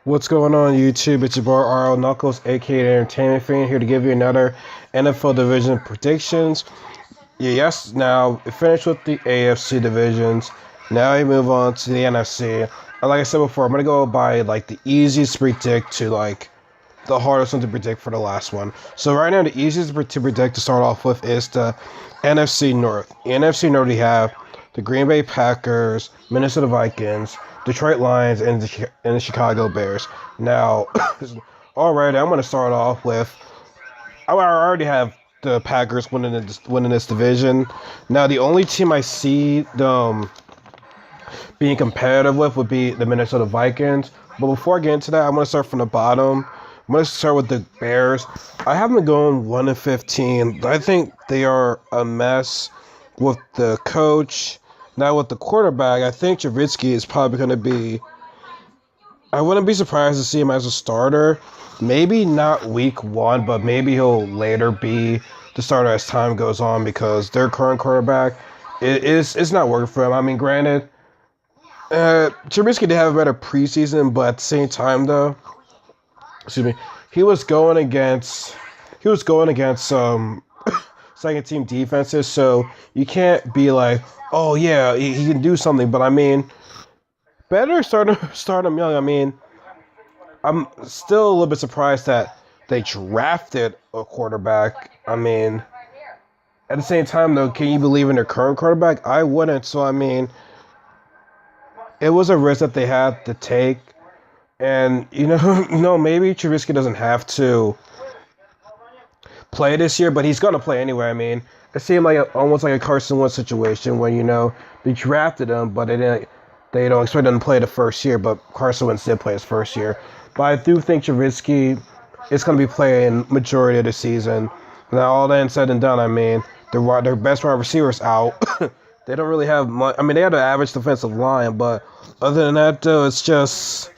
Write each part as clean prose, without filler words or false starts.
What's going on YouTube? It's your boy RL Knuckles, aka Entertainment Fan, here to give you another NFL division predictions. Yes, now we finished with the AFC divisions. Now we move on to the NFC. And like I said before, I'm gonna go by like the easiest to predict to like the hardest one to predict for the last one. So right now, the easiest to predict to start off with is the NFC North. The NFC North, we have the Green Bay Packers, Minnesota Vikings, Detroit Lions, and the Chicago Bears. Now, already, I'm going to start off with. I already have the Packers winning this division. Now, the only team I see being competitive with would be the Minnesota Vikings. But before I get into that, I'm going to start from the bottom. I'm going to start with the Bears. I have them going 1-15. I think they are a mess with the coach. Now with the quarterback, I think Trubisky is probably going to be. I wouldn't be surprised to see him as a starter. Maybe not week 1, but maybe he'll later be the starter as time goes on because their current quarterback it's not working for him. I mean, granted, Trubisky did have a better preseason, but at the same time, though, excuse me, he was going against second team defenses, so you can't be like, oh yeah, he can do something. But I mean, better start him young. I mean, I'm still a little bit surprised that they drafted a quarterback. I mean, at the same time though, can you believe in their current quarterback? I wouldn't. So I mean, it was a risk that they had to take, and no, maybe Trubisky doesn't have to play this year, but he's gonna play anyway. I mean, it seemed like almost like a Carson Wentz situation when they drafted him, but they don't expect him to play the first year. But Carson Wentz did play his first year. But I do think Trubisky is gonna be playing majority of the season. Now all that said and done, I mean, their best wide receivers out. They don't really have much. I mean, they had an average defensive line, but other than that, though, it's just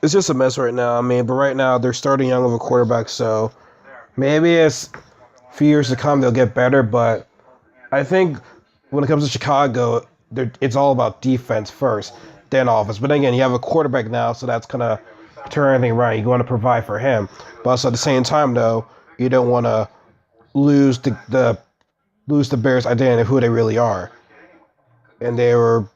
a mess right now. I mean, but right now they're starting young of a quarterback, so. Maybe as a few years to come, they'll get better, but I think when it comes to Chicago, it's all about defense first, then offense. But again, you have a quarterback now, so that's going to turn everything right. You want to provide for him. But also at the same time, though, you don't want to lose the Bears' identity of who they really are. And they were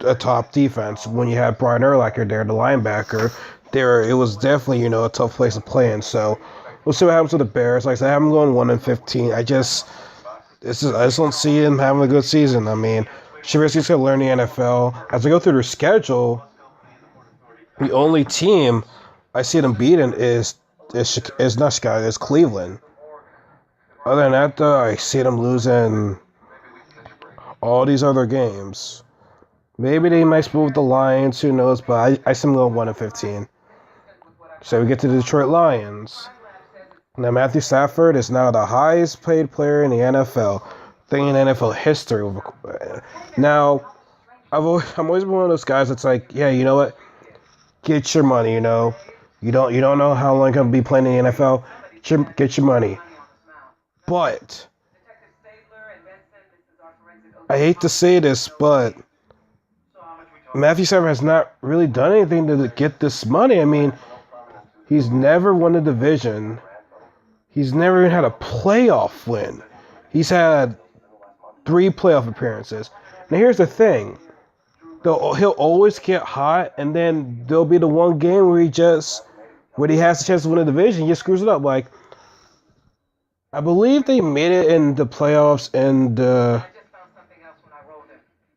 a top defense. When you had Brian Urlacher there, the linebacker, it was definitely, a tough place to play in. So we'll see what happens with the Bears. Like I said, I have them going 1-15. I just don't see them having a good season. I mean, Trubisky's going to learn the NFL. As I go through their schedule, the only team I see them beating is not Chicago, it's Cleveland. Other than that, though, I see them losing all these other games. Maybe they might split with the Lions, who knows, but I see them going 1-15. So we get to the Detroit Lions. Now, Matthew Stafford is now the highest paid player in the NFL, thing in NFL history. Now, I'm always been one of those guys that's like, yeah, you know what? Get your money, You don't know how long you're going to be playing in the NFL. Get your money. But, I hate to say this, but Matthew Stafford has not really done anything to get this money. I mean, he's never won a division. He's never even had a playoff win. He's had 3 playoff appearances. Now, here's the thing. He'll always get hot, and then there'll be the one game where he has a chance to win a division, he just screws it up. Like, I believe they made it in the playoffs in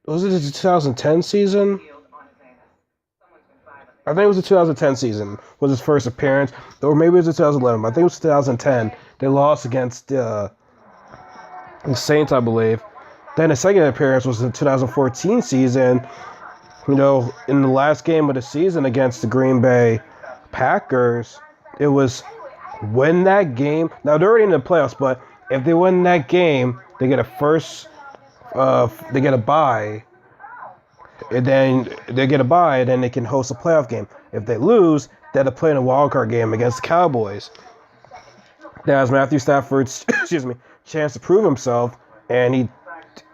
was it the 2010 season? I think it was the 2010 season was his first appearance, or maybe it was the 2011. I think it was 2010. They lost against the Saints, I believe. Then the second appearance was the 2014 season. In the last game of the season against the Green Bay Packers, it was win that game. Now they're already in the playoffs, but if they win that game, they get they get a bye. And then they get a bye, and then they can host a playoff game. If they lose, they have to play in a wild card game against the Cowboys. That was Matthew Stafford's chance to prove himself, and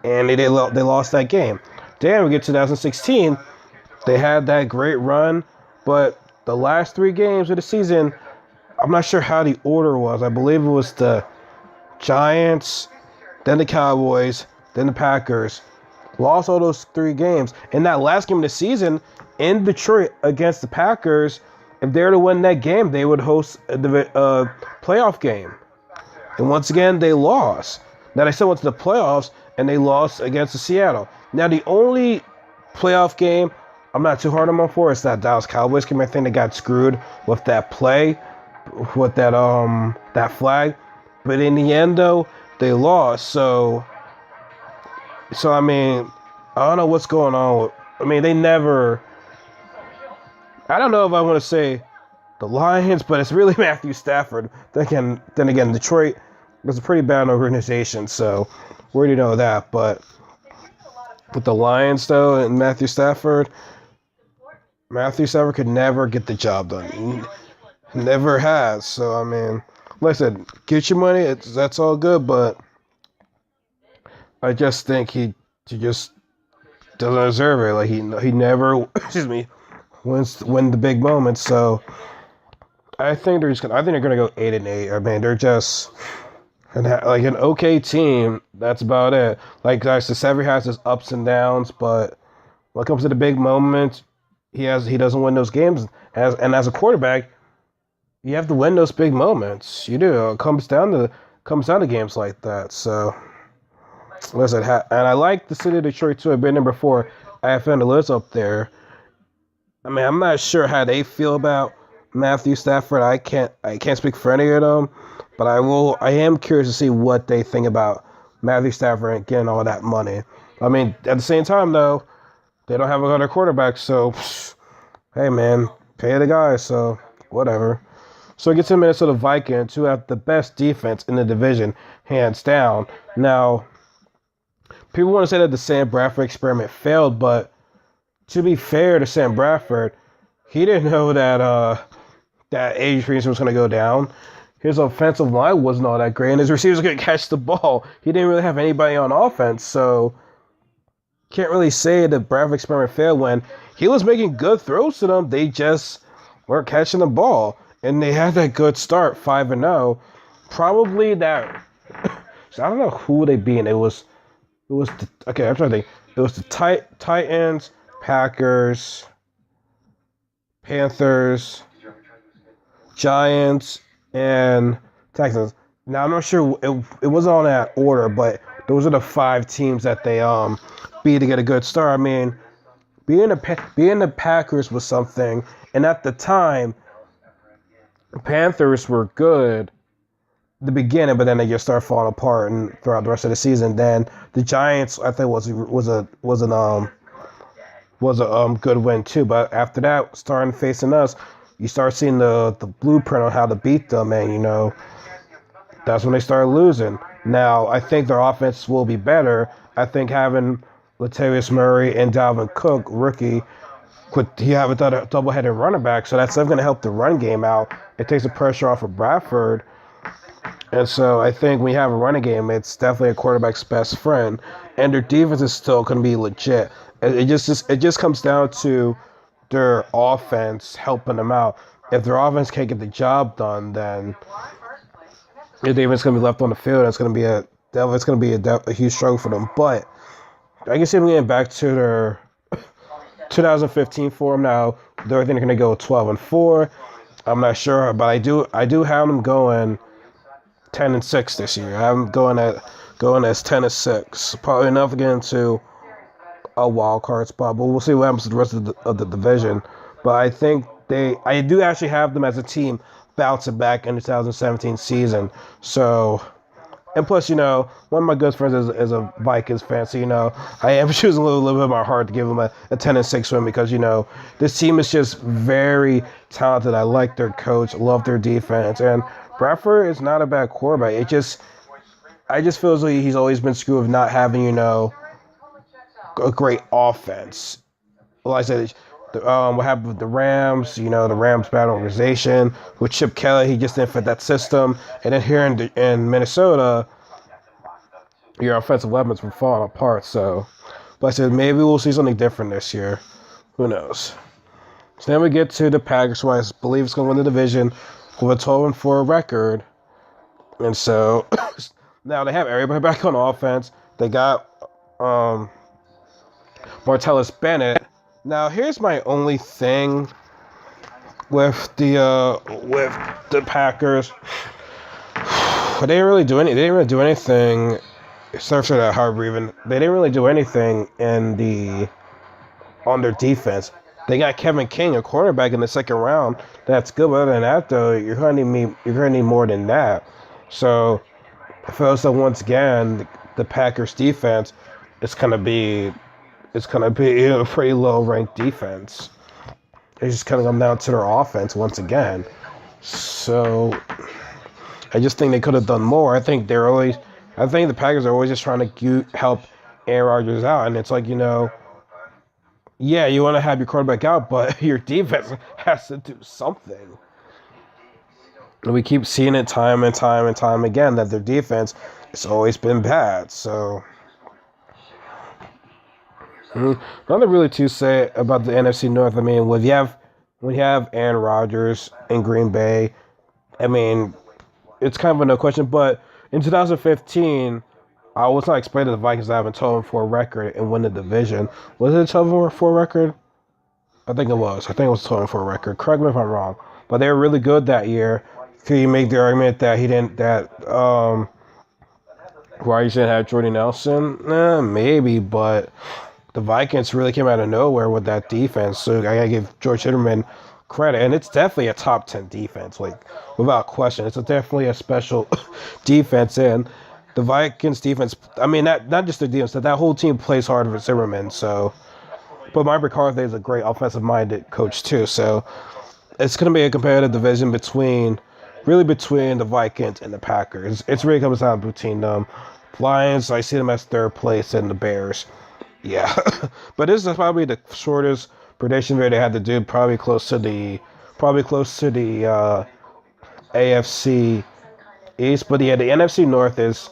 they lost that game. Then we get 2016. They had that great run, but the last 3 games of the season, I'm not sure how the order was. I believe it was the Giants, then the Cowboys, then the Packers. Lost all those 3 games. In that last game of the season, in Detroit against the Packers, if they were to win that game, they would host a playoff game. And once again, they lost. Now, they still went to the playoffs, and they lost against the Seattle. Now, the only playoff game I'm not too hard on them for is that Dallas Cowboys game. I think they got screwed with that play, with that flag. But in the end, though, they lost. So I mean, I don't know what's going on. I mean, they never. I don't know if I want to say the Lions, but it's really Matthew Stafford. Then again, Detroit was a pretty bad organization, so we already know that. But with the Lions, though, and Matthew Stafford could never get the job done. He never has. So, I mean, like I said, get your money. That's all good, but I just think he just doesn't deserve it. Like, he never, win the big moments. So I think they're gonna go 8-8. I mean, they're just like an okay team. That's about it. Like, guys, the Sever has his ups and downs, but when it comes to the big moments, he doesn't win those games. As a quarterback, you have to win those big moments. You do. It comes down to games like that. So listen, and I like the city of Detroit too. I've been there before. I have family lives up there. I mean, I'm not sure how they feel about Matthew Stafford. I can't speak for any of them, but I am curious to see what they think about Matthew Stafford and getting all that money. I mean, at the same time though, they don't have another quarterback, so hey man, pay the guy, so whatever. So it gets to Minnesota Vikings, who have the best defense in the division, hands down. Now, people want to say that the Sam Bradford experiment failed, but to be fair to Sam Bradford, he didn't know that Adrian was going to go down. His offensive line wasn't all that great, and his receivers were going to catch the ball. He didn't really have anybody on offense, so can't really say the Bradford experiment failed when he was making good throws to them. They just weren't catching the ball, and they had that good start, 5-0. Probably that. So I don't know who they beat. It was I'm trying to think. It was the Titans, Packers, Panthers, Giants, and Texans. Now I'm not sure it wasn't on that order, but those are the 5 teams that they beat to get a good start. I mean, being the Packers was something, and at the time, the Panthers were good at the beginning, but then they just started falling apart, and throughout the rest of the season, then the Giants I think was a good win too. But after that, starting facing us, you start seeing the blueprint on how to beat them, and that's when they started losing. Now I think their offense will be better. I think having Latavius Murray and Dalvin Cook, rookie, he have a double-headed running back, so that's going to help the run game out. It takes the pressure off of Bradford. And so I think when you have a running game, it's definitely a quarterback's best friend. And their defense is still going to be legit. It just comes down to their offense helping them out. If their offense can't get the job done, then their defense is going to be left on the field. It's going to be a huge struggle for them. But I can see them getting back to their 2015 form now. They're going to go 12-4. I'm not sure, but I do have them going 10-6 this year. I have them going as 10-6. Probably enough to get into a wild card spot, but we'll see what happens to the rest of the division. But I think I do actually have them as a team bouncing back in the 2017 season. So, and plus, one of my good friends is a Vikings fan, so, I am choosing a little bit of my heart to give them a 10-6 win because, this team is just very talented. I like their coach, love their defense, and Bradford is not a bad quarterback. I just feel as though he's always been screwed with not having, a great offense. Like I said, what happened with the Rams, the Rams bad organization. With Chip Kelly, he just didn't fit that system. And then here in Minnesota, your offensive weapons were falling apart. So, like I said, maybe we'll see something different this year. Who knows? So then we get to the Packers, who I believe is going to win the division with a 12-4 record. And so now they have everybody back on offense. They got Martellus Bennett. Now here's my only thing with the Packers. They didn't really do anything. Except for that hard breathing. They didn't really do anything on their defense. They got Kevin King, a cornerback, in the second round. That's good. But other than that, though, you're gonna need more than that. So I feel so once again, the Packers defense is gonna be a pretty low ranked defense. It's just kind of come down to their offense once again. So I just think they could have done more. I think the Packers are always just trying to help Aaron Rodgers out, and it's like, yeah, you want to have your quarterback out, but your defense has to do something. And we keep seeing it time and time again that their defense has always been bad. So nothing really to say about the NFC North. I mean, when you have Aaron Rodgers in Green Bay, I mean, it's kind of a no question. But in 2015, I was not expecting the Vikings to have a 12-4 record and win the division. Was it a 12-4 record? I think it was. I think it was a 12-4 record. Correct me if I'm wrong. But they were really good that year. Can you make the argument that Rodgers didn't have Jordy Nelson? Maybe, but the Vikings really came out of nowhere with that defense. So I gotta give George Hitterman credit, and it's definitely a top 10 defense, like without question. It's definitely a special defense, and the Vikings defense. I mean, not just the defense, that whole team plays hard for Zimmerman. So, but Mike McCarthy is a great offensive-minded coach too. So it's gonna be a competitive division between the Vikings and the Packers. It's really comes down between them. Lions, I see them as third place, and the Bears. Yeah, but this is probably the shortest prediction video they had to do. Probably close to the AFC East. But yeah, the NFC North is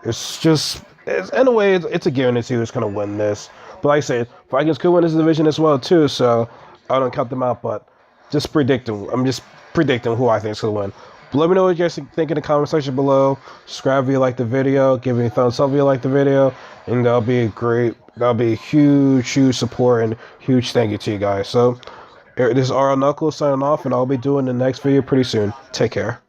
in a way it's a given to see who's gonna win this. But like I said, Vikings could win this division as well too. So I don't count them out, but I'm just predicting who I think is gonna win. But let me know what you guys think in the comment section below. Subscribe if you like the video. Give me a thumbs up if you like the video. And that'll be a huge support and huge thank you to you guys. So this is RL Knuckles signing off, and I'll be doing the next video pretty soon. Take care.